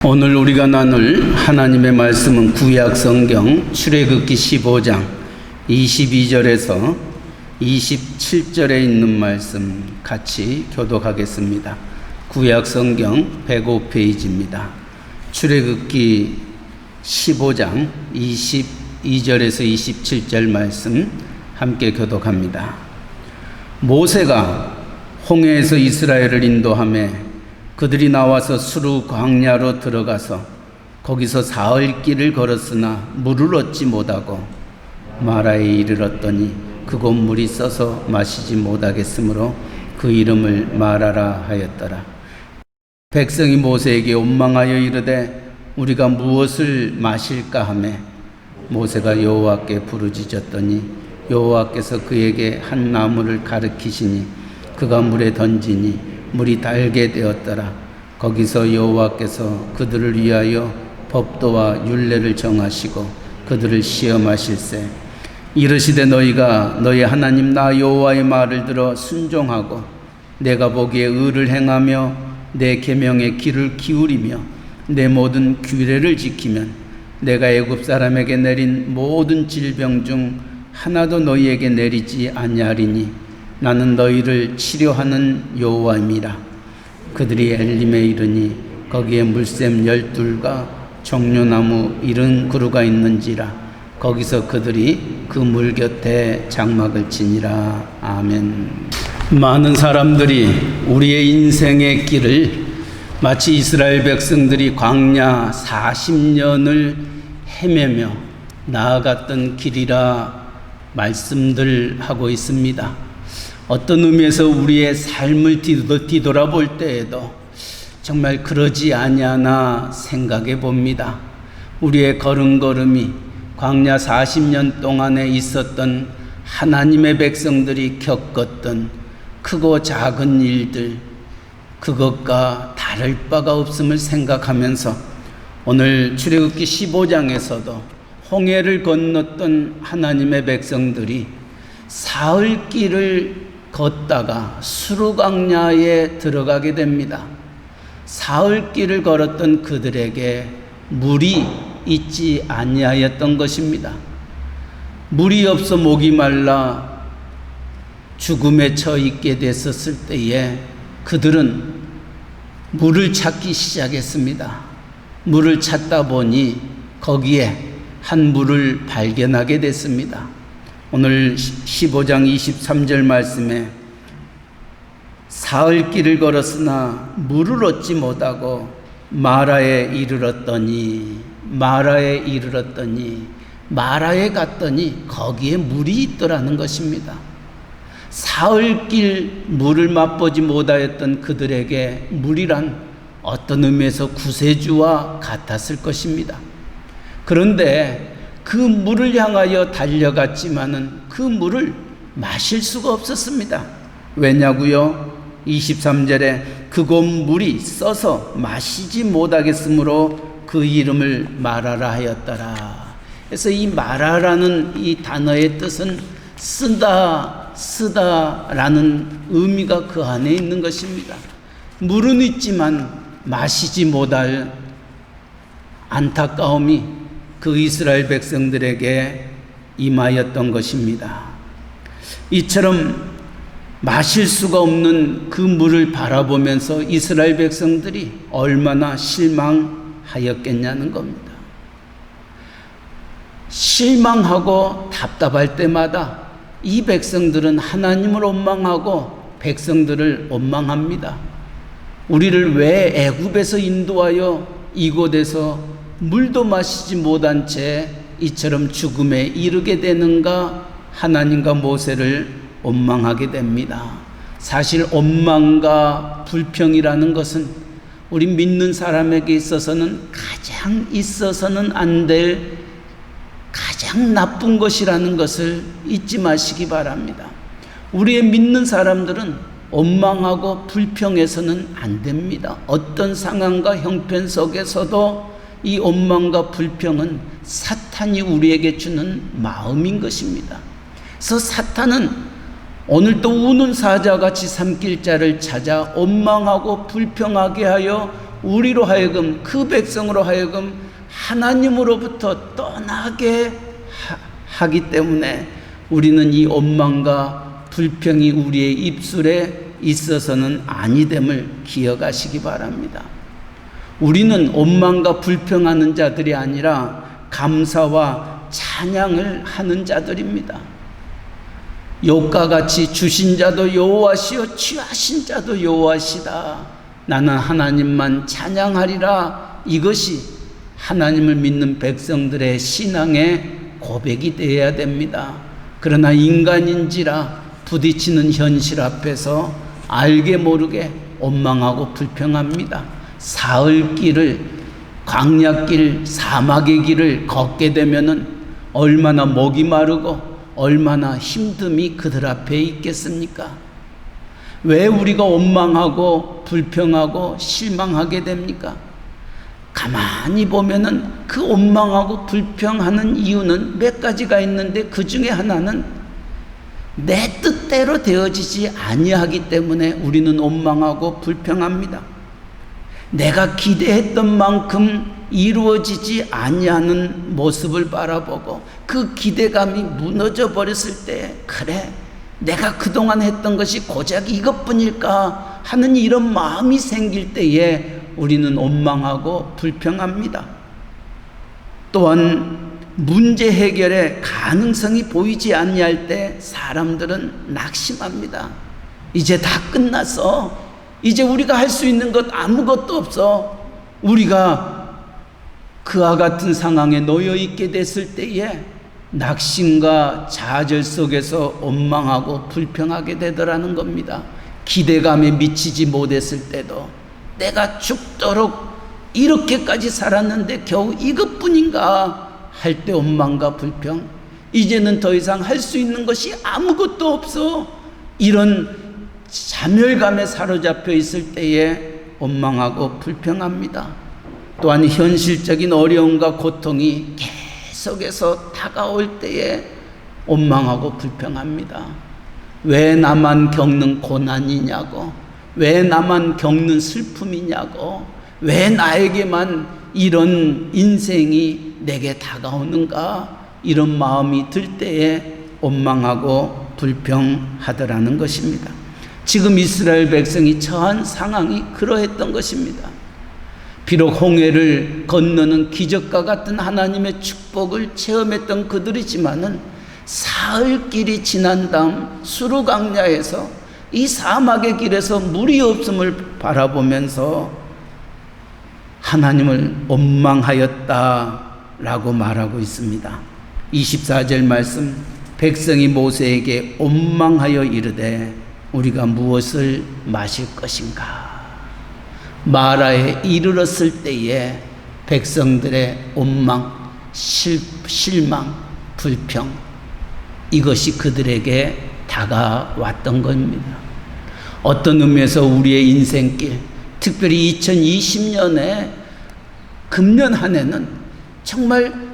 오늘 우리가 나눌 하나님의 말씀은 구약성경 출애굽기 15장 22절에서 27절에 있는 말씀 같이 교독하겠습니다. 구약성경 105페이지입니다. 출애굽기 15장 22절에서 27절 말씀 함께 교독합니다. 모세가 홍해에서 이스라엘을 인도하며 그들이 나와서 수르 광야로 들어가서 거기서 사흘 길을 걸었으나 물을 얻지 못하고 마라에 이르렀더니 그곳 물이 써서 마시지 못하겠으므로 그 이름을 마라라 하였더라. 백성이 모세에게 원망하여 이르되 우리가 무엇을 마실까 하매 모세가 여호와께 부르짖었더니 여호와께서 그에게 한 나무를 가르치시니 그가 물에 던지니 물이 달게 되었더라. 거기서 여호와께서 그들을 위하여 법도와 율례를 정하시고 그들을 시험하실세 이르시되 너희가 너희 하나님 나 여호와의 말을 들어 순종하고 내가 보기에 의를 행하며 내 계명의 귀를 기울이며 내 모든 규례를 지키면 내가 애굽 사람에게 내린 모든 질병 중 하나도 너희에게 내리지 아니하리니 나는 너희를 치료하는 여호와임이라. 그들이 엘림에 이르니 거기에 물샘 12과 종려나무 70그루가 있는지라. 거기서 그들이 그 물 곁에 장막을 치니라. 아멘. 많은 사람들이 우리의 인생의 길을 마치 이스라엘 백성들이 광야 40년을 헤매며 나아갔던 길이라 말씀들 하고 있습니다. 어떤 의미에서 우리의 삶을 뒤돌아볼 때에도 정말 그러지 아니하나 생각해 봅니다. 우리의 걸음걸음이 광야 40년 동안에 있었던 하나님의 백성들이 겪었던 크고 작은 일들, 그것과 다를 바가 없음을 생각하면서 오늘 출애굽기 15장에서도 홍해를 건넜던 하나님의 백성들이 사흘 길을 걷다가 수르 광야에 들어가게 됩니다. 사흘 길을 걸었던 그들에게 물이 있지 아니하였던 것입니다. 물이 없어 목이 말라 죽음에 처 있게 됐었을 때에 그들은 물을 찾기 시작했습니다. 물을 찾다 보니 거기에 한 물을 발견하게 됐습니다. 오늘 15장 23절 말씀에 사흘 길을 걸었으나 물을 얻지 못하고 마라에 이르렀더니 마라에 갔더니 거기에 물이 있더라는 것입니다. 사흘 길 물을 맛보지 못하였던 그들에게 물이란 어떤 의미에서 구세주와 같았을 것입니다. 그런데 그 물을 향하여 달려갔지만은 그 물을 마실 수가 없었습니다. 왜냐고요? 23절에 그곳 물이 써서 마시지 못하겠으므로 그 이름을 마라라 하였더라. 그래서 이 마라라는 이 단어의 뜻은 쓰다라는 의미가 그 안에 있는 것입니다. 물은 있지만 마시지 못할 안타까움이 그 이스라엘 백성들에게 임하였던 것입니다. 이처럼 마실 수가 없는 그 물을 바라보면서 이스라엘 백성들이 얼마나 실망하였겠냐는 겁니다. 실망하고 답답할 때마다 이 백성들은 하나님을 원망하고 백성들을 원망합니다. 우리를 왜 애굽에서 인도하여 이곳에서 물도 마시지 못한 채 이처럼 죽음에 이르게 되는가 하나님과 모세를 원망하게 됩니다. 사실 원망과 불평이라는 것은 우리 믿는 사람에게 있어서는 가장 있어서는 안 될 가장 나쁜 것이라는 것을 잊지 마시기 바랍니다. 우리의 믿는 사람들은 원망하고 불평해서는 안 됩니다. 어떤 상황과 형편 속에서도 이 원망과 불평은 사탄이 우리에게 주는 마음인 것입니다. 그래서 사탄은 오늘도 우는 사자같이 삼킬 자를 찾아 원망하고 불평하게 하여 우리로 하여금, 그 백성으로 하여금 하나님으로부터 떠나게 하기 때문에 우리는 이 원망과 불평이 우리의 입술에 있어서는 아니됨을 기억하시기 바랍니다. 우리는 원망과 불평하는 자들이 아니라 감사와 찬양을 하는 자들입니다. 욥과 같이 주신 자도 여호와시요 취하신 자도 여호와시다. 나는 하나님만 찬양하리라. 이것이 하나님을 믿는 백성들의 신앙의 고백이 되어야 됩니다. 그러나 인간인지라 부딪히는 현실 앞에서 알게 모르게 원망하고 불평합니다. 사흘길을, 광야길, 사막의 길을 걷게 되면은 얼마나 목이 마르고 얼마나 힘듦이 그들 앞에 있겠습니까? 왜 우리가 원망하고 불평하고 실망하게 됩니까? 가만히 보면은 그 원망하고 불평하는 이유는 몇 가지가 있는데 그 중에 하나는 내 뜻대로 되어지지 아니하기 때문에 우리는 원망하고 불평합니다. 내가 기대했던 만큼 이루어지지 아니하는 모습을 바라보고 그 기대감이 무너져 버렸을 때, 그래, 내가 그동안 했던 것이 고작 이것뿐일까 하는 이런 마음이 생길 때에 우리는 원망하고 불평합니다. 또한 문제 해결의 가능성이 보이지 아니할 때 사람들은 낙심합니다. 이제 다 끝났어. 이제 우리가 할 수 있는 것 아무것도 없어. 우리가 그와 같은 상황에 놓여 있게 됐을 때에 낙심과 좌절 속에서 원망하고 불평하게 되더라는 겁니다. 기대감에 미치지 못했을 때도 내가 죽도록 이렇게까지 살았는데 겨우 이것뿐인가 할 때 원망과 불평, 이제는 더 이상 할 수 있는 것이 아무것도 없어, 이런 자멸감에 사로잡혀 있을 때에 원망하고 불평합니다. 또한 현실적인 어려움과 고통이 계속해서 다가올 때에 원망하고 불평합니다. 왜 나만 겪는 고난이냐고, 왜 나만 겪는 슬픔이냐고, 왜 나에게만 이런 인생이 내게 다가오는가, 이런 마음이 들 때에 원망하고 불평하더라는 것입니다. 지금 이스라엘 백성이 처한 상황이 그러했던 것입니다. 비록 홍해를 건너는 기적과 같은 하나님의 축복을 체험했던 그들이지만은 사흘길이 지난 다음 수르강야에서 이 사막의 길에서 물이 없음을 바라보면서 하나님을 원망하였다라고 말하고 있습니다. 24절 말씀, 백성이 모세에게 원망하여 이르되 우리가 무엇을 마실 것인가. 마라에 이르렀을 때에 백성들의 원망, 실망, 불평, 이것이 그들에게 다가왔던 겁니다. 어떤 의미에서 우리의 인생길, 특별히 2020년에 금년 한 해는 정말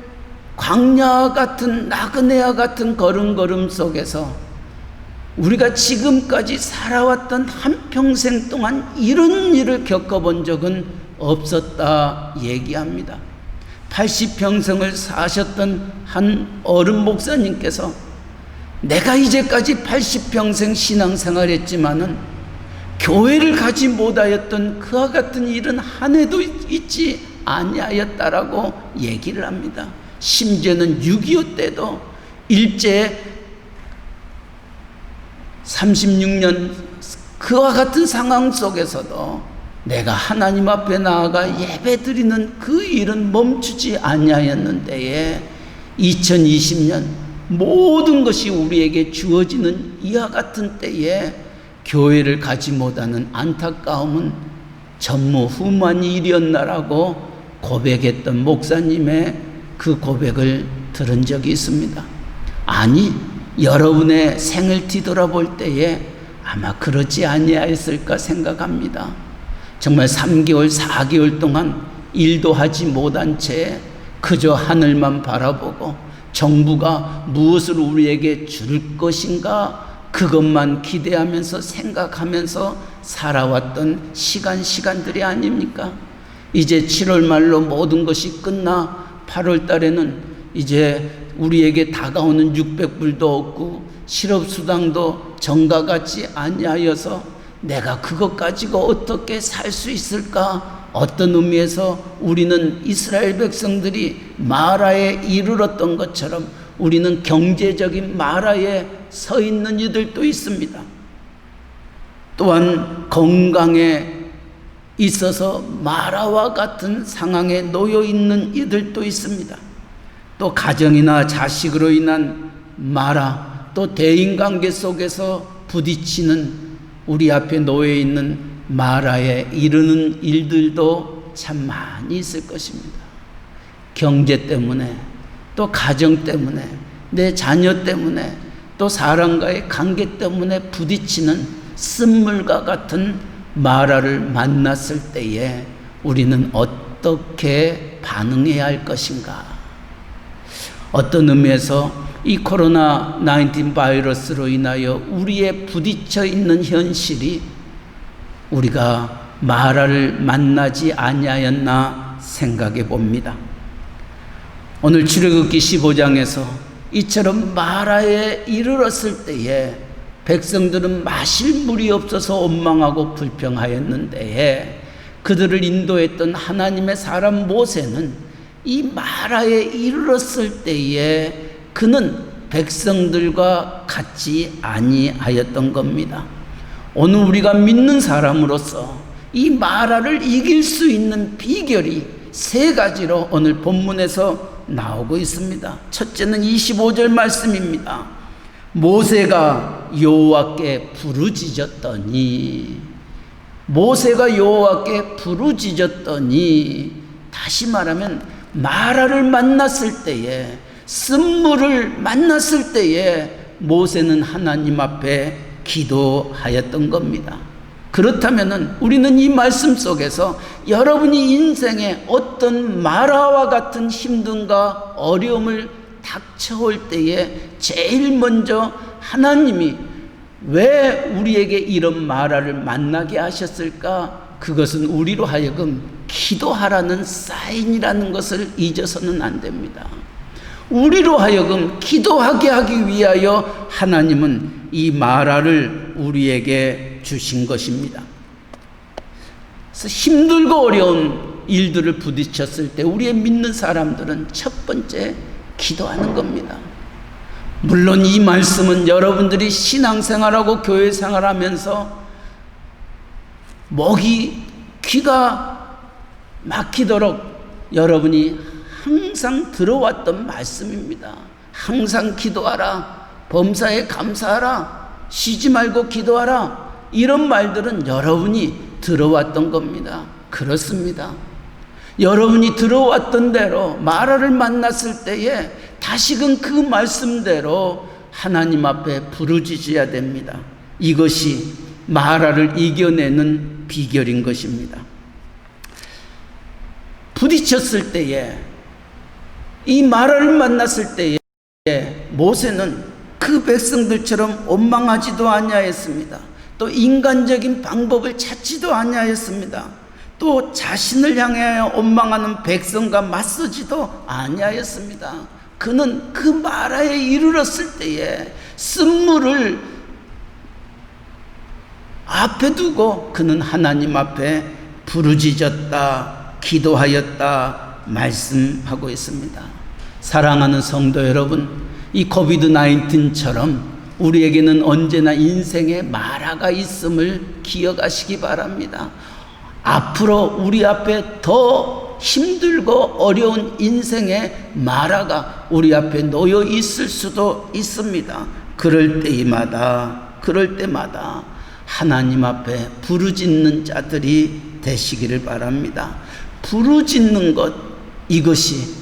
광야 같은, 나그네와 같은 걸음걸음 속에서 우리가 지금까지 살아왔던 한평생 동안 이런 일을 겪어본 적은 없었다 얘기합니다. 80평생을 사셨던 한 어른 목사님께서 내가 이제까지 80평생 신앙생활 했지만은 교회를 가지 못하였던 그와 같은 일은 한 해도 있지 아니하였다라고 얘기를 합니다. 심지어는 6.25 때도 일제 36년 그와 같은 상황 속에서도 내가 하나님 앞에 나아가 예배드리는 그 일은 멈추지 아니하였는데 2020년 모든 것이 우리에게 주어지는 이와 같은 때에 교회를 가지 못하는 안타까움은 전무후무한 일이었나라고 고백했던 목사님의 그 고백을 들은 적이 있습니다. 아니, 여러분의 생을 뒤돌아볼 때에 아마 그러지 아니하였을까 생각합니다. 정말 3개월, 4개월 동안 일도 하지 못한 채 그저 하늘만 바라보고 정부가 무엇을 우리에게 줄 것인가 그것만 기대하면서 생각하면서 살아왔던 시간들이 아닙니까? 이제 7월 말로 모든 것이 끝나 8월 달에는 이제 우리에게 다가오는 600불도 없고 실업수당도 전과 같지 아니하여서 내가 그것 가지고 어떻게 살 수 있을까? 어떤 의미에서 우리는 이스라엘 백성들이 마라에 이르렀던 것처럼 우리는 경제적인 마라에 서 있는 이들도 있습니다. 또한 건강에 있어서 마라와 같은 상황에 놓여 있는 이들도 있습니다. 또 가정이나 자식으로 인한 마라, 또 대인관계 속에서 부딪히는 우리 앞에 놓여 있는 마라에 이르는 일들도 참 많이 있을 것입니다. 경제 때문에, 또 가정 때문에, 내 자녀 때문에, 또 사람과의 관계 때문에 부딪히는 쓴물과 같은 마라를 만났을 때에 우리는 어떻게 반응해야 할 것인가? 어떤 의미에서 이 코로나 19 바이러스로 인하여 우리의 부딪혀 있는 현실이 우리가 마라를 만나지 아니하였나 생각해 봅니다. 오늘 출애굽기 15장에서 이처럼 마라에 이르렀을 때에 백성들은 마실 물이 없어서 원망하고 불평하였는데 그들을 인도했던 하나님의 사람 모세는 이 마라에 이르렀을 때에 그는 백성들과 같지 아니하였던 겁니다. 오늘 우리가 믿는 사람으로서 이 마라를 이길 수 있는 비결이 세 가지로 오늘 본문에서 나오고 있습니다. 첫째는 25절 말씀입니다. 모세가 여호와께 부르짖었더니, 모세가 여호와께 부르짖었더니, 다시 말하면 마라를 만났을 때에, 쓴물을 만났을 때에 모세는 하나님 앞에 기도하였던 겁니다. 그렇다면 우리는 이 말씀 속에서 여러분이 인생에 어떤 마라와 같은 힘든가 어려움을 닥쳐올 때에 제일 먼저 하나님이 왜 우리에게 이런 마라를 만나게 하셨을까? 그것은 우리로 하여금 기도하라는 사인이라는 것을 잊어서는 안 됩니다. 우리로 하여금 기도하게 하기 위하여 하나님은 이 마라를 우리에게 주신 것입니다. 그래서 힘들고 어려운 일들을 부딪혔을 때 우리의 믿는 사람들은 첫 번째 기도하는 겁니다. 물론 이 말씀은 여러분들이 신앙생활하고 교회생활하면서 목이 귀가 막히도록 여러분이 항상 들어왔던 말씀입니다. 항상 기도하라, 범사에 감사하라, 쉬지 말고 기도하라, 이런 말들은 여러분이 들어왔던 겁니다. 그렇습니다. 여러분이 들어왔던 대로 마라를 만났을 때에 다시금 그 말씀대로 하나님 앞에 부르짖어야 됩니다. 이것이 마라를 이겨내는 비결인 것입니다. 부딪혔을 때에, 이 마라를 만났을 때에 모세는 그 백성들처럼 원망하지도 아니하였습니다. 또 인간적인 방법을 찾지도 아니하였습니다. 또 자신을 향하여 원망하는 백성과 맞서지도 아니하였습니다. 그는 그 마라에 이르렀을 때에 쓴물을 앞에 두고 그는 하나님 앞에 부르짖었다, 기도하였다 말씀하고 있습니다. 사랑하는 성도 여러분, 이 코비드 19처럼 우리에게는 언제나 인생에 마라가 있음을 기억하시기 바랍니다. 앞으로 우리 앞에 더 힘들고 어려운 인생의 마라가 우리 앞에 놓여 있을 수도 있습니다. 그럴 때마다 하나님 앞에 부르짖는 자들이 되시기를 바랍니다. 부르짖는 것, 이것이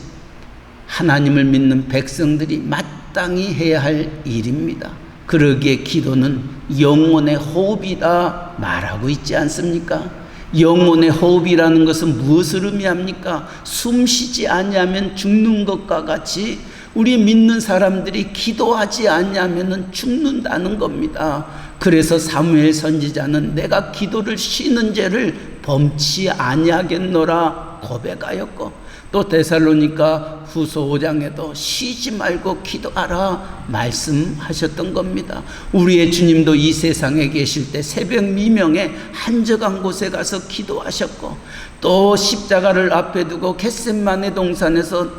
하나님을 믿는 백성들이 마땅히 해야 할 일입니다. 그러기에 기도는 영혼의 호흡이다 말하고 있지 않습니까? 영혼의 호흡이라는 것은 무엇을 의미합니까? 숨 쉬지 아니하면 죽는 것과 같이 우리 믿는 사람들이 기도하지 아니하면 죽는다는 겁니다. 그래서 사무엘 선지자는 내가 기도를 쉬는 죄를 범치 아니하겠노라 고백하였고, 또 데살로니가 후서 5장에도 쉬지 말고 기도하라 말씀하셨던 겁니다. 우리의 주님도 이 세상에 계실 때 새벽 미명에 한적한 곳에 가서 기도하셨고, 또 십자가를 앞에 두고 겟셋마네 동산에서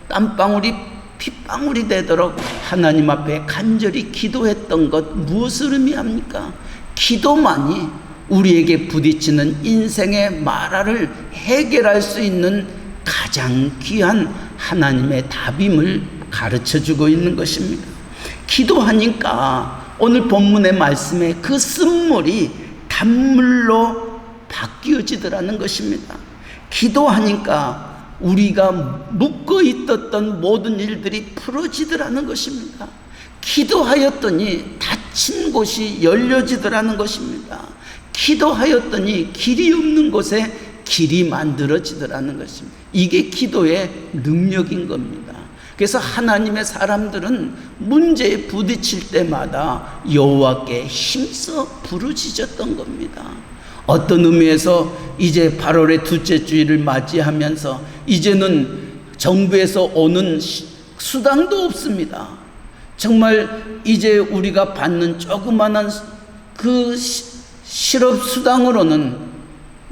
땀방울이 핏방울이 되도록 하나님 앞에 간절히 기도했던 것, 무엇을 의미합니까? 기도만이 우리에게 부딪히는 인생의 마라를 해결할 수 있는 가장 귀한 하나님의 답임을 가르쳐주고 있는 것입니다. 기도하니까 오늘 본문의 말씀에 그 쓴물이 단물로 바뀌어지더라는 것입니다. 기도하니까 우리가 묶어 있었던 모든 일들이 풀어지더라는 것입니다. 기도하였더니 닫힌 곳이 열려지더라는 것입니다. 기도하였더니 길이 없는 곳에 길이 만들어지더라는 것입니다. 이게 기도의 능력인 겁니다. 그래서 하나님의 사람들은 문제에 부딪힐 때마다 여호와께 힘써 부르짖었던 겁니다. 어떤 의미에서 이제 8월의 둘째 주일을 맞이하면서 이제는 정부에서 오는 수당도 없습니다. 정말 이제 우리가 받는 조그마한 그 실업 수당으로는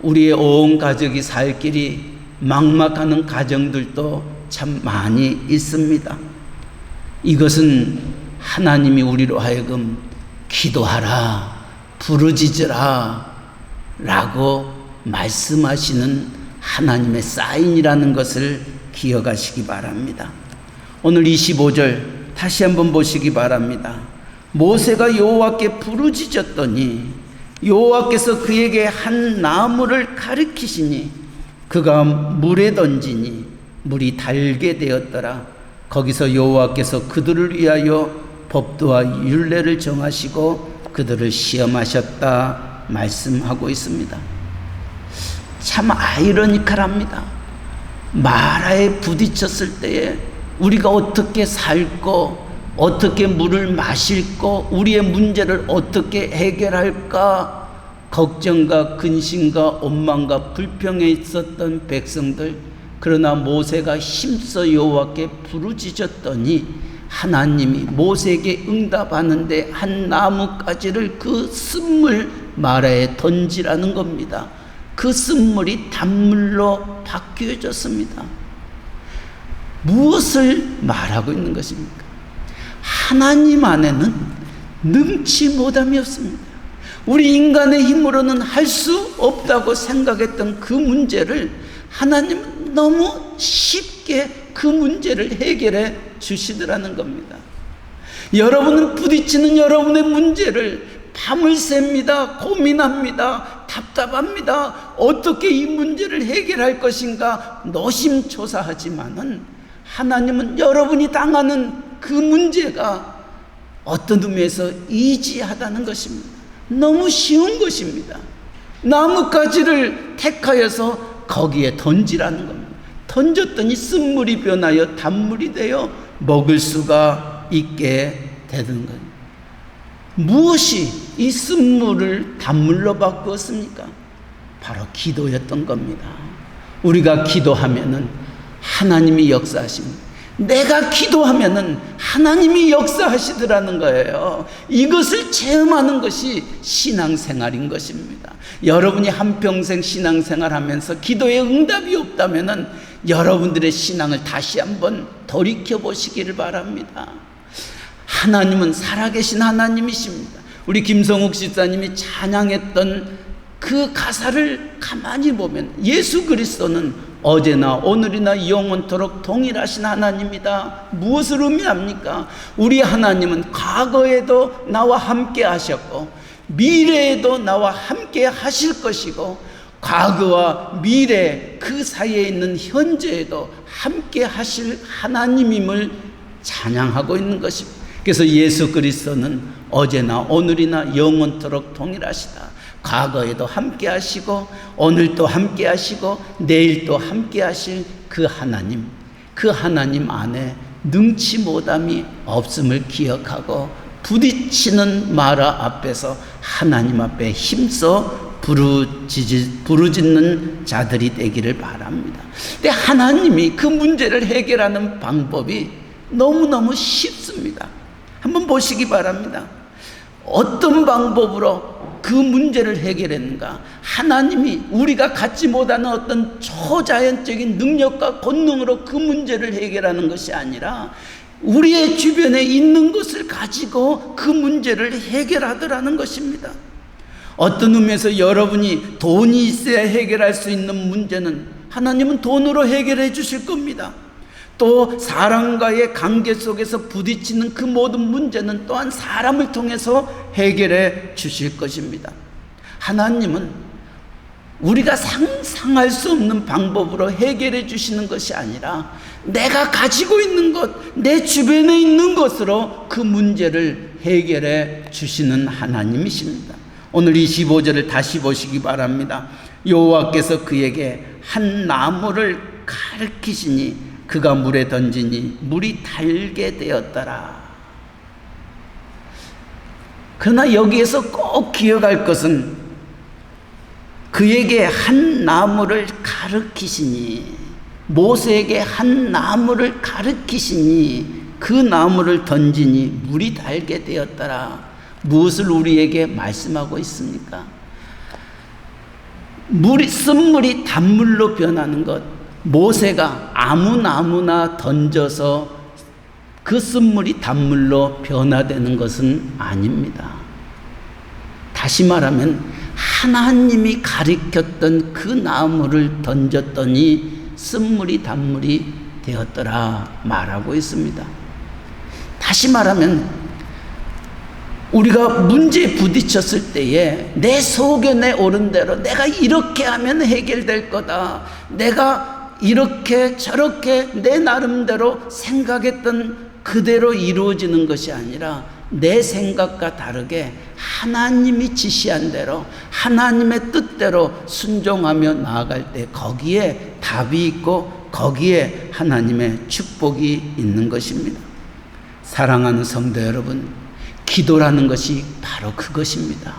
우리의 온 가족이 살 길이 막막하는 가정들도 참 많이 있습니다. 이것은 하나님이 우리로 하여금 기도하라, 부르짖으라 라고 말씀하시는 하나님의 사인이라는 것을 기억하시기 바랍니다. 오늘 25절 다시 한번 보시기 바랍니다. 모세가 여호와께 부르짖었더니 여호와께서 그에게 한 나무를 가리키시니 그가 물에 던지니 물이 달게 되었더라. 거기서 여호와께서 그들을 위하여 법도와 율례를 정하시고 그들을 시험하셨다 말씀하고 있습니다. 참 아이러니컬합니다. 마라에 부딪혔을 때에 우리가 어떻게 살고 어떻게 물을 마실고 우리의 문제를 어떻게 해결할까 걱정과 근심과 원망과 불평에 있었던 백성들, 그러나 모세가 힘써 여호와께 부르짖었더니 하나님이 모세에게 응답하는데 한 나뭇가지를 그 쓴물 마라에 던지라는 겁니다. 그 쓴물이 단물로 바뀌어졌습니다. 무엇을 말하고 있는 것입니까? 하나님 안에는 능치 못함이 없습니다. 우리 인간의 힘으로는 할 수 없다고 생각했던 그 문제를 하나님은 너무 쉽게 그 문제를 해결해 주시더라는 겁니다. 여러분은 부딪히는 여러분의 문제를 밤을 셉니다. 고민합니다. 답답합니다. 어떻게 이 문제를 해결할 것인가 노심초사하지만은 하나님은 여러분이 당하는 그 문제가 어떤 의미에서 이지하다는 것입니다. 너무 쉬운 것입니다. 나뭇가지를 택하여서 거기에 던지라는 겁니다. 던졌더니 쓴물이 변하여 단물이 되어 먹을 수가 있게 되는 거예요. 무엇이 이 쓴물을 단물로 바꾸었습니까? 바로 기도였던 겁니다. 우리가 기도하면은 하나님이 역사하십니다. 내가 기도하면은 하나님이 역사하시더라는 거예요. 이것을 체험하는 것이 신앙생활인 것입니다. 여러분이 한평생 신앙생활 하면서 기도에 응답이 없다면은 여러분들의 신앙을 다시 한번 돌이켜 보시기를 바랍니다. 하나님은 살아계신 하나님이십니다. 우리 김성욱 집사님이 찬양했던 그 가사를 가만히 보면 예수 그리스도는 어제나 오늘이나 영원토록 동일하신 하나님이다. 무엇을 의미합니까? 우리 하나님은 과거에도 나와 함께 하셨고 미래에도 나와 함께 하실 것이고 과거와 미래 그 사이에 있는 현재에도 함께 하실 하나님임을 찬양하고 있는 것입니다. 그래서 예수 그리스도는 어제나 오늘이나 영원토록 동일하시다. 과거에도 함께 하시고 오늘도 함께 하시고 내일도 함께 하실 그 하나님 안에 능치 못함이 없음을 기억하고 부딪히는 마라 앞에서 하나님 앞에 힘써 부르짖는 자들이 되기를 바랍니다. 근데 하나님이 그 문제를 해결하는 방법이 너무너무 쉽습니다. 한번 보시기 바랍니다. 어떤 방법으로 그 문제를 해결했는가? 하나님이 우리가 갖지 못하는 어떤 초자연적인 능력과 권능으로 그 문제를 해결하는 것이 아니라 우리의 주변에 있는 것을 가지고 그 문제를 해결하더라는 것입니다. 어떤 의미에서 여러분이 돈이 있어야 해결할 수 있는 문제는 하나님은 돈으로 해결해 주실 겁니다. 또 사람과의 관계 속에서 부딪히는 그 모든 문제는 또한 사람을 통해서 해결해 주실 것입니다. 하나님은 우리가 상상할 수 없는 방법으로 해결해 주시는 것이 아니라 내가 가지고 있는 것, 내 주변에 있는 것으로 그 문제를 해결해 주시는 하나님이십니다. 오늘 25절을 다시 보시기 바랍니다. 여호와께서 그에게 한 나무를 가르치시니 그가 물에 던지니 물이 달게 되었더라. 그러나 여기에서 꼭 기억할 것은 그에게 한 나무를 가르치시니, 모세에게 한 나무를 가르치시니 그 나무를 던지니 물이 달게 되었더라. 무엇을 우리에게 말씀하고 있습니까? 쓴물이 단물로 변하는 것, 모세가 아무 나무나 던져서 그 쓴물이 단물로 변화되는 것은 아닙니다. 다시 말하면 하나님이 가리켰던 그 나무를 던졌더니 쓴물이 단물이 되었더라 말하고 있습니다. 다시 말하면 우리가 문제에 부딪혔을 때에 내 소견에 오른 대로 내가 이렇게 하면 해결될 거다, 내가 이렇게 저렇게 내 나름대로 생각했던 그대로 이루어지는 것이 아니라 내 생각과 다르게 하나님이 지시한 대로 하나님의 뜻대로 순종하며 나아갈 때 거기에 답이 있고 거기에 하나님의 축복이 있는 것입니다. 사랑하는 성도 여러분, 기도라는 것이 바로 그것입니다.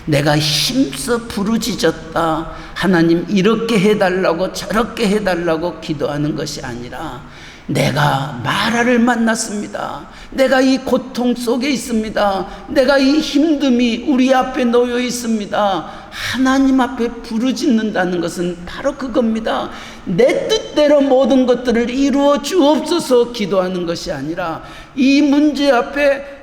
내가 힘써 부르짖었다, 하나님 이렇게 해달라고 저렇게 해달라고 기도하는 것이 아니라 내가 마라를 만났습니다, 내가 이 고통 속에 있습니다, 내가 이 힘듦이 우리 앞에 놓여 있습니다, 하나님 앞에 부르짖는다는 것은 바로 그겁니다. 내 뜻대로 모든 것들을 이루어 주옵소서 기도하는 것이 아니라 이 문제 앞에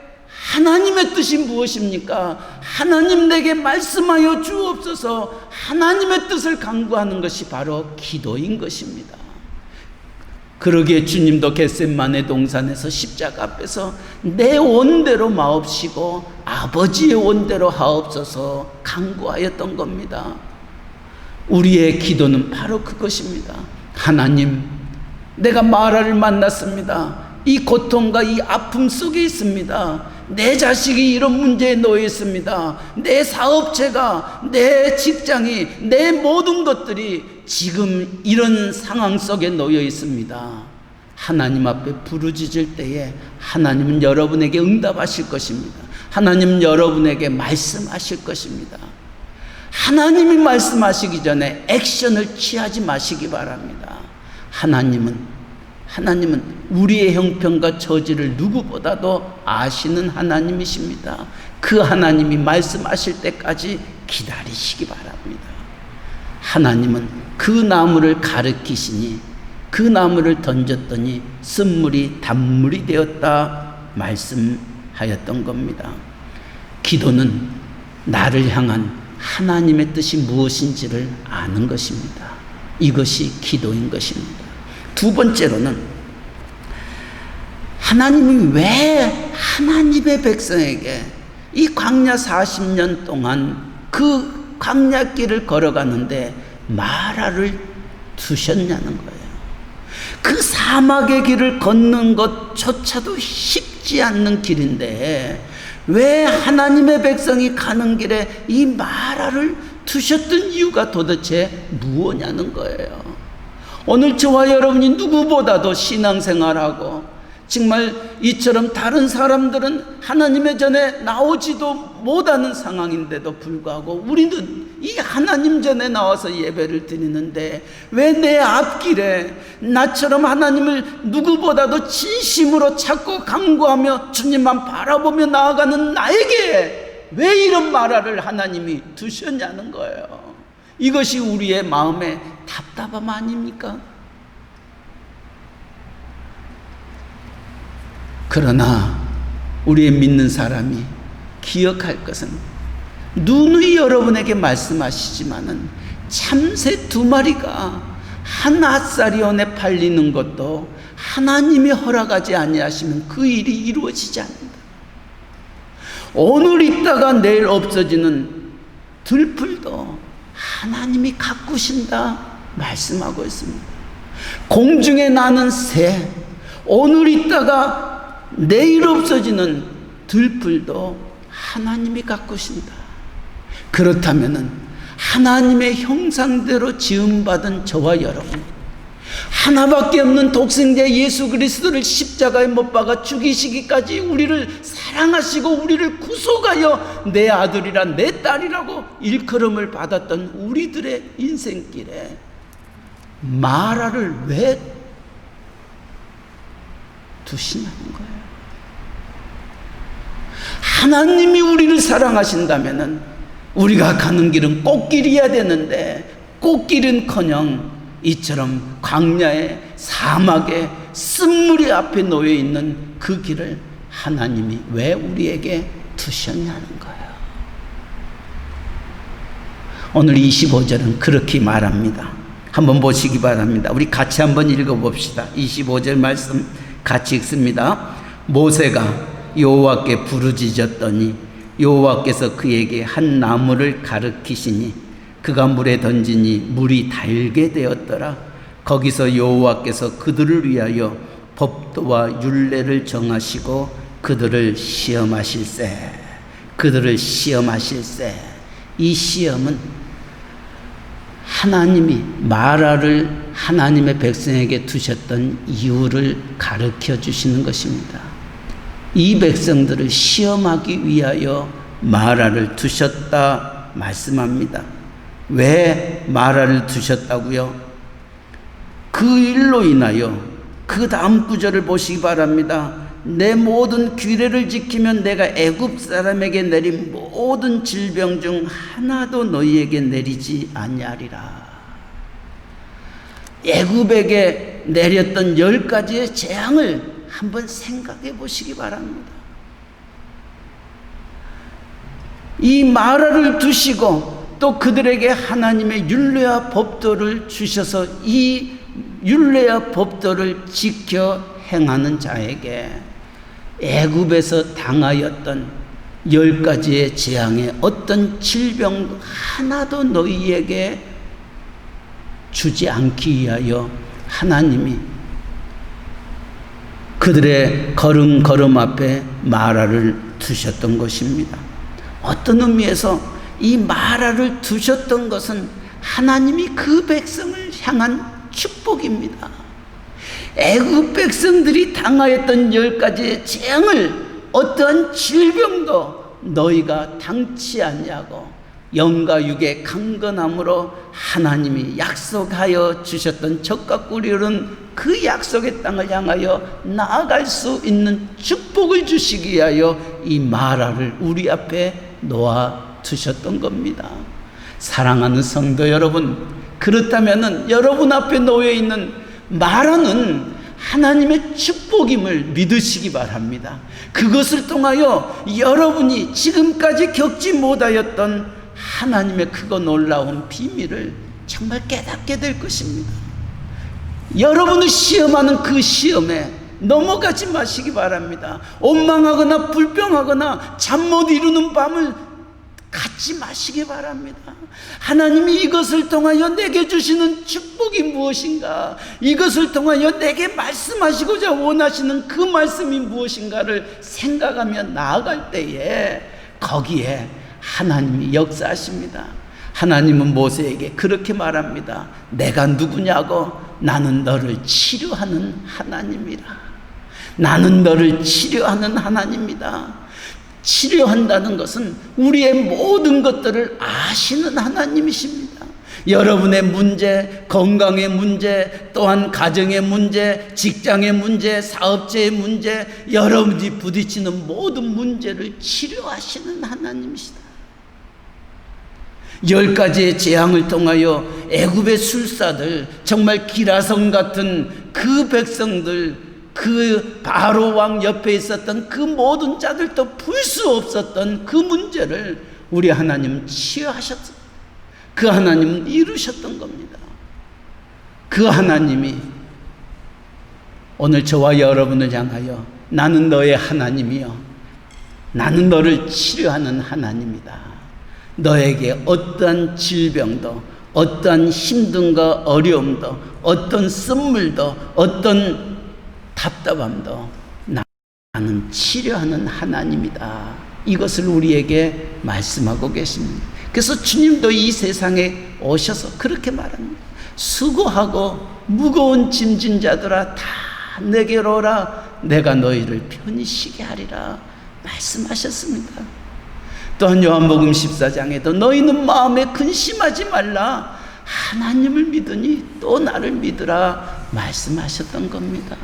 하나님의 뜻이 무엇입니까? 하나님 내게 말씀하여 주옵소서, 하나님의 뜻을 간구하는 것이 바로 기도인 것입니다. 그러기에 주님도 겟세마네 동산에서 십자가 앞에서 내 원대로 마옵시고 아버지의 원대로 하옵소서 간구하였던 겁니다. 우리의 기도는 바로 그것입니다. 하나님, 내가 마라를 만났습니다. 이 고통과 이 아픔 속에 있습니다. 내 자식이 이런 문제에 놓여 있습니다. 내 사업체가, 내 직장이, 내 모든 것들이 지금 이런 상황 속에 놓여 있습니다. 하나님 앞에 부르짖을 때에 하나님은 여러분에게 응답하실 것입니다. 하나님은 여러분에게 말씀하실 것입니다. 하나님이 말씀하시기 전에 액션을 취하지 마시기 바랍니다. 하나님은 우리의 형편과 처지를 누구보다도 아시는 하나님이십니다. 그 하나님이 말씀하실 때까지 기다리시기 바랍니다. 하나님은 그 나무를 가르치시니 그 나무를 던졌더니 쓴물이 단물이 되었다 말씀하였던 겁니다. 기도는 나를 향한 하나님의 뜻이 무엇인지를 아는 것입니다. 이것이 기도인 것입니다. 두 번째로는 하나님이 왜 하나님의 백성에게 이 광야 40년 동안 그 광야길을 걸어가는데 마라를 두셨냐는 거예요. 그 사막의 길을 걷는 것조차도 쉽지 않는 길인데 왜 하나님의 백성이 가는 길에 이 마라를 두셨던 이유가 도대체 무엇냐는 거예요. 오늘 저와 여러분이 누구보다도 신앙생활하고 정말 이처럼 다른 사람들은 하나님의 전에 나오지도 못하는 상황인데도 불구하고 우리는 이 하나님 전에 나와서 예배를 드리는데 왜 내 앞길에 나처럼 하나님을 누구보다도 진심으로 찾고 간구하며 주님만 바라보며 나아가는 나에게 왜 이런 마라를 하나님이 두셨냐는 거예요. 이것이 우리의 마음의 답답함 아닙니까? 그러나 우리의 믿는 사람이 기억할 것은 누누이 여러분에게 말씀하시지만은 참새 2마리가 한 앗사리온에 팔리는 것도 하나님이 허락하지 아니하시면 그 일이 이루어지지 않는다. 오늘 있다가 내일 없어지는 들풀도 하나님이 가꾸신다 말씀하고 있습니다. 공중에 나는 새, 오늘 있다가 내일 없어지는 들풀도 하나님이 가꾸신다. 그렇다면은 하나님의 형상대로 지음받은 저와 여러분, 하나밖에 없는 독생자 예수 그리스도를 십자가에 못 박아 죽이시기까지 우리를 사랑하시고 우리를 구속하여 내 아들이라 내 딸이라고 일컬음을 받았던 우리들의 인생길에 마라를 왜 두시냐는 거예요. 하나님이 우리를 사랑하신다면은 우리가 가는 길은 꽃길이어야 되는데 꽃길은커녕 이처럼 광야에 사막에 쓴물이 앞에 놓여 있는 그 길을 하나님이 왜 우리에게 두셨냐는 거예요. 오늘 25절은 그렇게 말합니다. 한번 보시기 바랍니다. 우리 같이 한번 읽어봅시다. 25절 말씀 같이 읽습니다. 모세가 여호와께 부르짖었더니 여호와께서 그에게 한 나무를 가르치시니 그가 물에 던지니 물이 달게 되었더라. 거기서 여호와께서 그들을 위하여 법도와 율례를 정하시고 그들을 시험하실세. 그들을 시험하실세. 이 시험은 하나님이 마라를 하나님의 백성에게 두셨던 이유를 가르쳐 주시는 것입니다. 이 백성들을 시험하기 위하여 마라를 두셨다 말씀합니다. 왜 마라를 두셨다고요? 그 일로 인하여 그 다음 구절을 보시기 바랍니다. 내 모든 규례를 지키면 내가 애굽 사람에게 내린 모든 질병 중 하나도 너희에게 내리지 아니하리라. 애굽에게 내렸던 10가지의 재앙을 한번 생각해 보시기 바랍니다. 이 마라를 두시고 또 그들에게 하나님의 율례와 법도를 주셔서 이 율례와 법도를 지켜 행하는 자에게 애굽에서 당하였던 10가지의 재앙의 어떤 질병 하나도 너희에게 주지 않기 위하여 하나님이 그들의 걸음걸음 앞에 마라를 두셨던 것입니다. 어떤 의미에서 이 마라를 두셨던 것은 하나님이 그 백성을 향한 축복입니다. 애굽 백성들이 당하였던 10가지의 재앙을 어떠한 질병도 너희가 당치 않냐고 영과 육의 강건함으로 하나님이 약속하여 주셨던 젖과 꿀이 흐르는 그 약속의 땅을 향하여 나아갈 수 있는 축복을 주시기 위하여 이 마라를 우리 앞에 놓아 두셨던 겁니다. 사랑하는 성도 여러분, 그렇다면 여러분 앞에 놓여 있는 마라는 하나님의 축복임을 믿으시기 바랍니다. 그것을 통하여 여러분이 지금까지 겪지 못하였던 하나님의 크고 놀라운 비밀을 정말 깨닫게 될 것입니다. 여러분을 시험하는 그 시험에 넘어가지 마시기 바랍니다. 원망하거나 불평하거나 잠 못 이루는 밤을 갖지 마시기 바랍니다. 하나님이 이것을 통하여 내게 주시는 축복이 무엇인가, 이것을 통하여 내게 말씀하시고자 원하시는 그 말씀이 무엇인가를 생각하며 나아갈 때에 거기에 하나님이 역사하십니다. 하나님은 모세에게 그렇게 말합니다. 내가 누구냐고? 나는 너를 치료하는 하나님이라. 나는 너를 치료하는 하나님이다. 치료한다는 것은 우리의 모든 것들을 아시는 하나님이십니다. 여러분의 문제, 건강의 문제, 또한 가정의 문제, 직장의 문제, 사업체의 문제, 여러분이 부딪히는 모든 문제를 치료하시는 하나님이시다. 10가지의 재앙을 통하여 애굽의 술사들, 정말 기라성 같은 그 백성들, 그 바로 왕 옆에 있었던 그 모든 자들도 풀 수 없었던 그 문제를 우리 하나님은 치유하셨습니다. 그 하나님은 이루셨던 겁니다. 그 하나님이 오늘 저와 여러분을 향하여 나는 너의 하나님이여, 나는 너를 치료하는 하나님이다. 너에게 어떠한 질병도, 어떠한 힘듦과 어려움도, 어떤 쓴물도, 어떤 답답함도 나는 치료하는 하나님이다. 이것을 우리에게 말씀하고 계십니다. 그래서 주님도 이 세상에 오셔서 그렇게 말합니다. 수고하고 무거운 짐진 자들아 다 내게로 오라. 내가 너희를 편히 쉬게 하리라 말씀하셨습니다. 또한 요한복음 14장에도 너희는 마음에 근심하지 말라. 하나님을 믿으니 또 나를 믿으라 말씀하셨던 겁니다.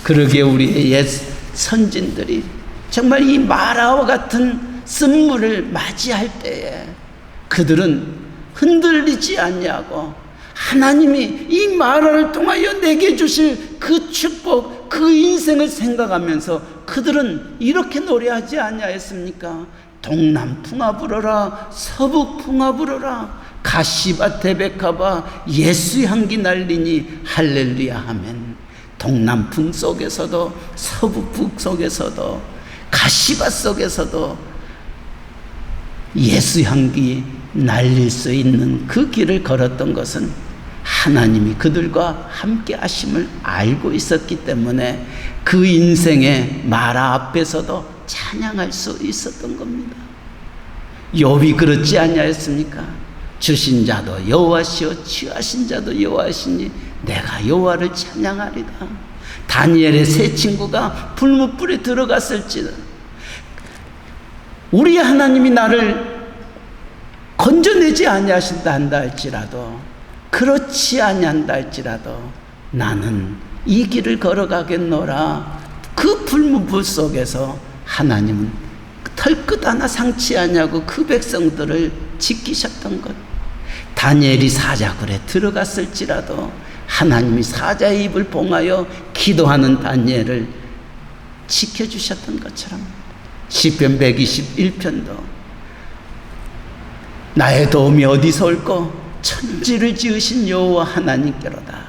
그러기에 우리의 옛 선진들이 정말 이 마라와 같은 쓴물을 맞이할 때에 그들은 흔들리지 않냐고, 하나님이 이 마라를 통하여 내게 주실 그 축복, 그 인생을 생각하면서 그들은 이렇게 노래하지 아니하였습니까? 동남풍아 불어라, 서북풍아 불어라, 가시밭에 백합아 예수 향기 날리니 할렐루야 아멘. 동남풍 속에서도 서북풍 속에서도 가시밭 속에서도 예수 향기 날릴 수 있는 그 길을 걸었던 것은 하나님이 그들과 함께 하심을 알고 있었기 때문에 그 인생의 마라 앞에서도 찬양할 수 있었던 겁니다. 욥이 그렇지 아니하였습니까? 주신 자도 여호와시요 취하신 자도 여호와시니 내가 여호와를 찬양하리다. 다니엘의 세 친구가 불못불에 들어갔을지는 우리 하나님이 나를 건져내지 아니하신다 한다 할지라도, 그렇지 아니한다 할지라도 나는 이 길을 걸어가겠노라. 그 불문불 속에서 하나님은 털끝 하나 상치 아니하고 그 백성들을 지키셨던 것. 다니엘이 사자굴에 들어갔을지라도 하나님이 사자의 입을 봉하여 기도하는 다니엘을 지켜주셨던 것처럼 시편 121편도 나의 도움이 어디서 올꼬? 천지를 지으신 여호와 하나님께로다.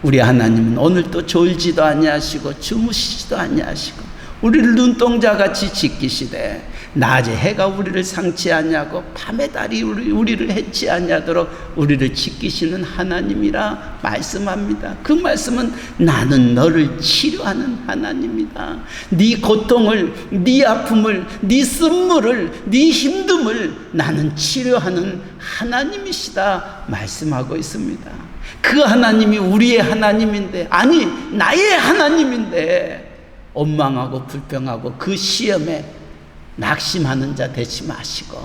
우리 하나님은 오늘도 졸지도 아니하시고 주무시지도 아니하시고 우리를 눈동자같이 지키시되 낮에 해가 우리를 상치 아니하고 밤에 달이 우리를 해치 아니하도록 우리를 지키시는 하나님이라 말씀합니다. 그 말씀은 나는 너를 치료하는 하나님이다. 네 고통을, 네 아픔을, 네 쓴물을, 네 힘듦을 나는 치료하는 하나님이시다 말씀하고 있습니다. 그 하나님이 우리의 하나님인데, 아니 나의 하나님인데 원망하고 불평하고 그 시험에 낙심하는 자 되지 마시고,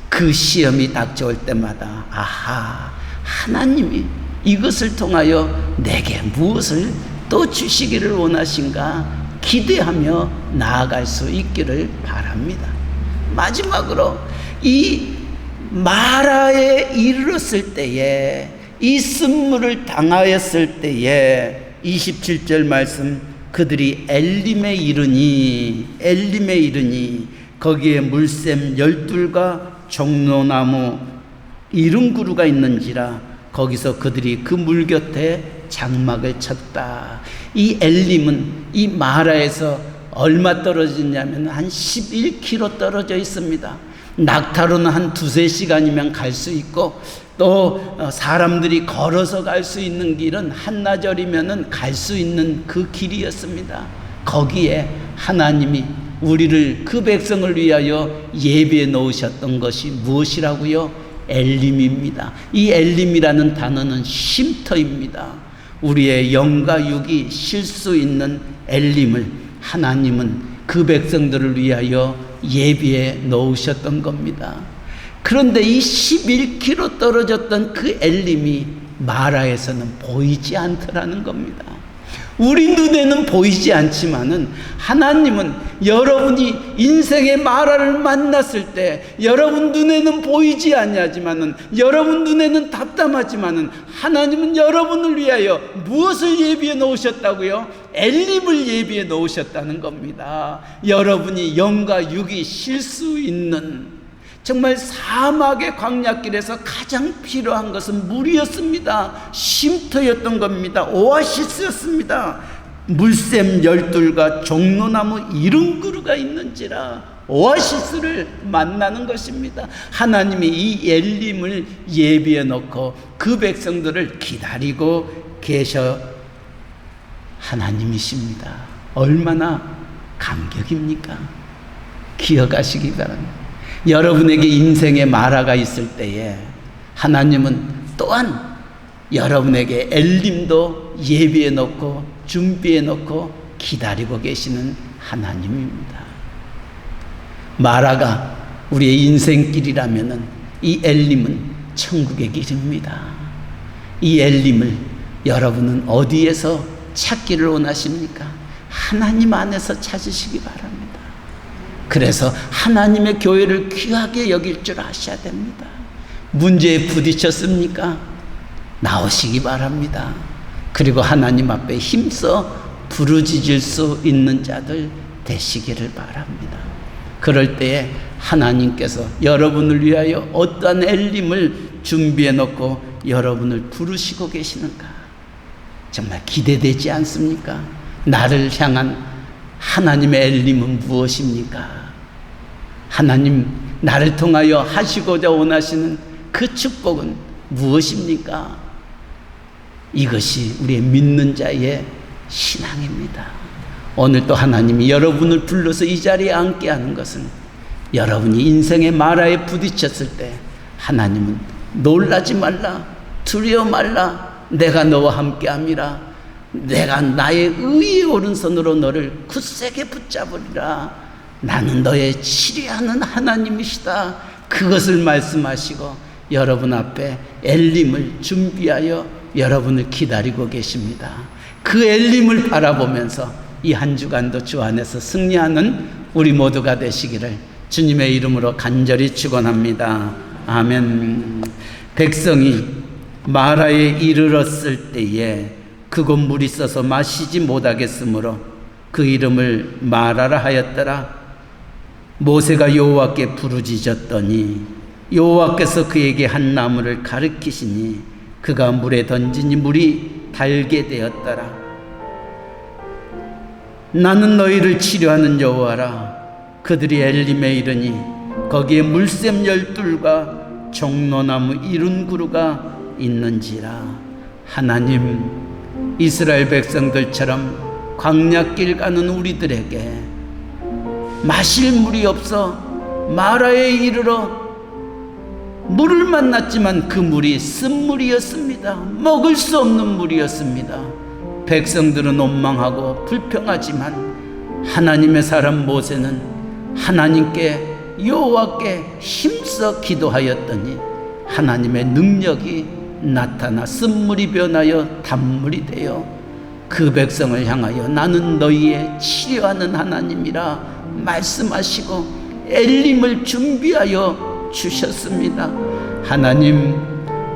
그 시험이 닥쳐올 때마다 아하, 하나님이 이것을 통하여 내게 무엇을 또 주시기를 원하신가 기대하며 나아갈 수 있기를 바랍니다. 마지막으로 이 마라에 이르렀을 때에, 이 쓴물을 당하였을 때에 27절 말씀, 그들이 엘림에 이르니 거기에 물샘 12과 종로나무 70그루가 있는지라 거기서 그들이 그 물 곁에 장막을 쳤다. 이 엘림은 이 마라에서 얼마 떨어지냐면 한 11km 떨어져 있습니다. 낙타로는 한 2-3시간이면 갈 수 있고, 또 사람들이 걸어서 갈 수 있는 길은 한나절이면 갈 수 있는 그 길이었습니다. 거기에 하나님이 우리를, 그 백성을 위하여 예비해 놓으셨던 것이 무엇이라고요? 엘림입니다. 이 엘림이라는 단어는 쉼터입니다. 우리의 영과 육이 쉴 수 있는 엘림을 하나님은 그 백성들을 위하여 예비해 놓으셨던 겁니다. 그런데 이 11km 떨어졌던 그 엘림이 마라에서는 보이지 않더라는 겁니다. 우리 눈에는 보이지 않지만은 하나님은 여러분이 인생의 마라를 만났을 때 여러분 눈에는 보이지 않냐지만은 여러분 눈에는 답답하지만은 하나님은 여러분을 위하여 무엇을 예비해 놓으셨다고요? 엘림을 예비해 놓으셨다는 겁니다. 여러분이 영과 육이 쉴 수 있는 정말 사막의 광야길에서 가장 필요한 것은 물이었습니다. 쉼터였던 겁니다. 오아시스였습니다. 물샘 열둘과 종로나무 이른 그루가 있는지라 오아시스를 만나는 것입니다. 하나님이 이 엘림을 예비해 놓고 그 백성들을 기다리고 계셔 하나님이십니다. 얼마나 감격입니까? 기억하시기 바랍니다. 여러분에게 인생의 마라가 있을 때에 하나님은 또한 여러분에게 엘림도 예비해 놓고 준비해 놓고 기다리고 계시는 하나님입니다. 마라가 우리의 인생길이라면은 이 엘림은 천국의 길입니다. 이 엘림을 여러분은 어디에서 찾기를 원하십니까? 하나님 안에서 찾으시기 바랍니다. 그래서 하나님의 교회를 귀하게 여길 줄 아셔야 됩니다. 문제에 부딪혔습니까? 나오시기 바랍니다. 그리고 하나님 앞에 힘써 부르짖을 수 있는 자들 되시기를 바랍니다. 그럴 때에 하나님께서 여러분을 위하여 어떠한 엘림을 준비해 놓고 여러분을 부르시고 계시는가? 정말 기대되지 않습니까? 나를 향한 하나님의 엘림은 무엇입니까? 하나님 나를 통하여 하시고자 원하시는 그 축복은 무엇입니까? 이것이 우리의 믿는 자의 신앙입니다. 오늘 또 하나님이 여러분을 불러서 이 자리에 앉게 하는 것은 여러분이 인생의 마라에 부딪혔을 때 하나님은 놀라지 말라, 두려워 말라, 내가 너와 함께함이라, 내가 나의 의의 오른손으로 너를 굳세게 붙잡으리라, 나는 너의 치료하는 하나님이시다. 그것을 말씀하시고 여러분 앞에 엘림을 준비하여 여러분을 기다리고 계십니다. 그 엘림을 바라보면서 이 한 주간도 주 안에서 승리하는 우리 모두가 되시기를 주님의 이름으로 간절히 축원합니다. 아멘. 백성이 마라에 이르렀을 때에 그곳 물이 써서 마시지 못하겠으므로 그 이름을 마라라 하였더라. 모세가 여호와께 부르짖었더니 여호와께서 그에게 한 나무를 가르치시니 그가 물에 던지니 물이 달게 되었더라. 나는 너희를 치료하는 여호와라. 그들이 엘림에 이르니 거기에 물샘 열둘과 종로나무 이른 그루가 있는지라. 하나님, 이스라엘 백성들처럼 광야길 가는 우리들에게 마실 물이 없어 마라에 이르러 물을 만났지만 그 물이 쓴물이었습니다. 먹을 수 없는 물이었습니다. 백성들은 원망하고 불평하지만 하나님의 사람 모세는 하나님께 여호와께 힘써 기도하였더니 하나님의 능력이 나타나 쓴물이 변하여 단물이 되어 그 백성을 향하여 나는 너희의 치료하는 하나님이라 말씀하시고 엘림을 준비하여 주셨습니다. 하나님,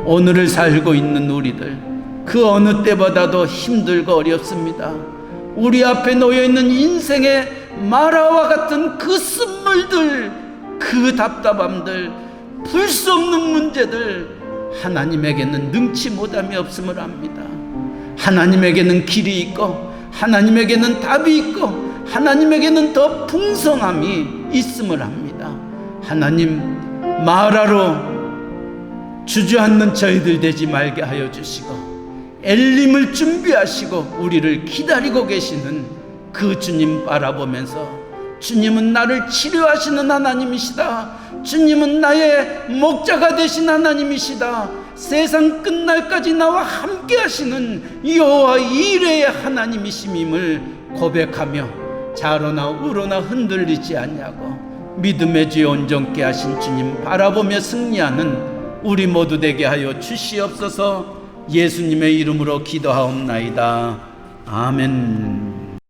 오늘을 살고 있는 우리들 그 어느 때보다도 힘들고 어렵습니다. 우리 앞에 놓여있는 인생의 마라와 같은 그 쓴물들, 그 답답함들, 풀 수 없는 문제들, 하나님에게는 능치 못함이 없음을 압니다. 하나님에게는 길이 있고 하나님에게는 답이 있고 하나님에게는 더 풍성함이 있음을 압니다. 하나님, 마라로 주저앉는 저희들 되지 말게 하여 주시고 엘림을 준비하시고 우리를 기다리고 계시는 그 주님 바라보면서 주님은 나를 치료하시는 하나님이시다. 주님은 나의 목자가 되신 하나님이시다. 세상 끝날까지 나와 함께 하시는 여호와 이레의 하나님이심임을 고백하며 좌로나 우로나 흔들리지 않냐고 믿음의 주에 온전케 하신 주님 바라보며 승리하는 우리 모두 되게 하여 주시옵소서. 예수님의 이름으로 기도하옵나이다. 아멘.